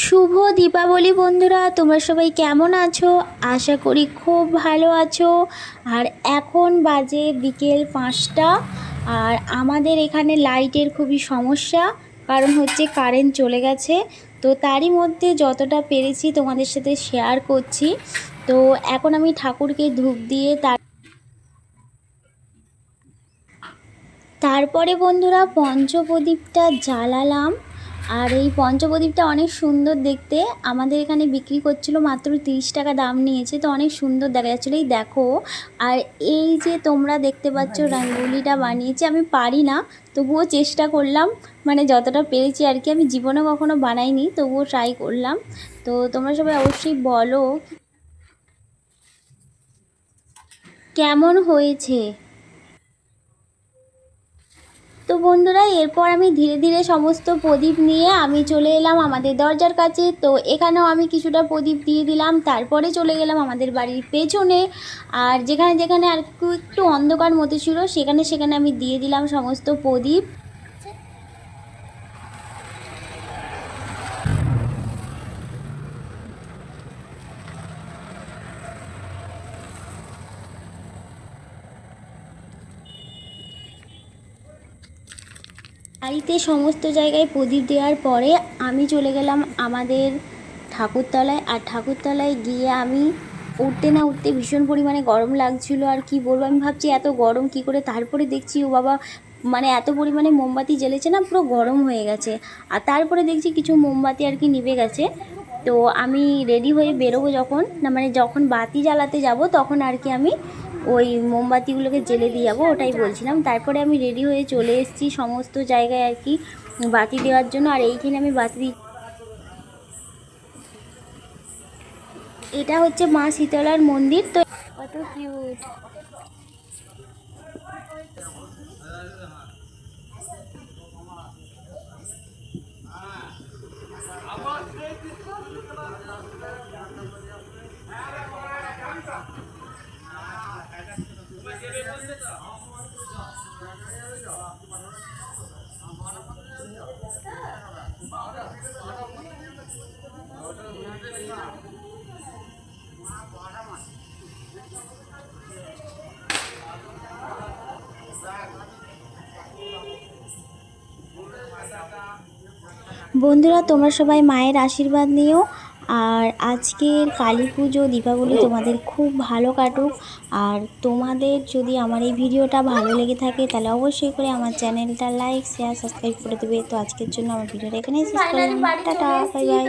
শুভ দীপাবলি বন্ধুরা, তোমরা সবাই কেমন আছো? আশা করি খুব ভালো আছো। আর এখন বাজে বিকেল 5টা। আর আমাদের এখানে লাইটের খুবই সমস্যা, কারণ হচ্ছে কারেন্ট চলে গেছে। তো তারই মধ্যে যতটা পেরেছি তোমাদের সাথে শেয়ার করছি। তো এখন আমি ঠাকুরকে ধূপ দিয়ে তারপরে বন্ধুরা পঞ্চপ্রদীপটা জ্বালালাম। আর এই পঞ্চপ্রদীপটা অনেক সুন্দর দেখতে, আমাদের এখানে বিক্রি করছিল, মাত্র 30 টাকা দাম নিয়েছে। তো অনেক সুন্দর দেখা যাচ্ছিলো, এই দেখো। আর এই যে তোমরা দেখতে পাচ্ছ রঙ্গোলিটা বানিয়েছি, আমি পারি না, তবুও চেষ্টা করলাম, মানে যতটা পেরেছি আর কি। আমি জীবনে কখনো বানাইনি, তবুও ট্রাই করলাম। তো তোমরা সবাই অবশ্যই বলো কেমন হয়েছে। তো বন্ধুরা, এরপর আমি ধীরে ধীরে সমস্ত প্রদীপ নিয়ে আমি চলে এলাম আমাদের দরজার কাছে। তো এখানেও আমি কিছুটা প্রদীপ দিয়ে দিলাম, তারপরে চলে গেলাম আমাদের বাড়ির পেছনে। আর যেখানে যেখানে আর একটু অন্ধকার মতো ছিল, সেখানে সেখানে আমি দিয়ে দিলাম সমস্ত প্রদীপ। বাড়িতে সমস্ত জায়গায় প্রদীপ দেওয়ার পরে আমি চলে গেলাম আমাদের ঠাকুরতলায়। আর ঠাকুরতলায় গিয়ে আমি উঠতে না উঠতে ভীষণ পরিমাণে গরম লাগছিল। আর কি বলবো, আমি ভাবছি এত গরম কি করে, তারপরে দেখছি ও বাবা, মানে এত পরিমাণে মোমবাতি জ্বেলেছে না, পুরো গরম হয়ে গেছে। আর তারপরে দেখছি কিছু মোমবাতি আর কি নিভে গেছে। তো আমি রেডি হয়ে বেরোবো যখন, না মানে যখন বাতি জ্বালাতে যাব, তখন আর কি আমি ওই মোমবাতিগুলোকে জ্বেলে দিয়ে যাবো, ওটাই বলছিলাম। তারপরে আমি রেডি হয়ে চলে এসেছি সমস্ত জায়গায় আর কি বাতি দেওয়ার জন্য। আর এইখানে আমি বাতি, এটা হচ্ছে মা শীতলার মন্দির। তো কত কিউট। বন্ধুরা, তোমরা সবাই মায়ের আশীর্বাদ নিও। আর আজকের কালী পুজো দীপাবলি তোমাদের খুব ভালো কাটুক। আর তোমাদের যদি আমার এই ভিডিওটা ভালো লেগে থাকে, তাহলে অবশ্যই করে আমার চ্যানেলটা লাইক শেয়ার সাবস্ক্রাইব করে দেবে। তো আজকের জন্য আমার ভিডিওটা এখানেই শেষ করলাম। Tata, bye bye.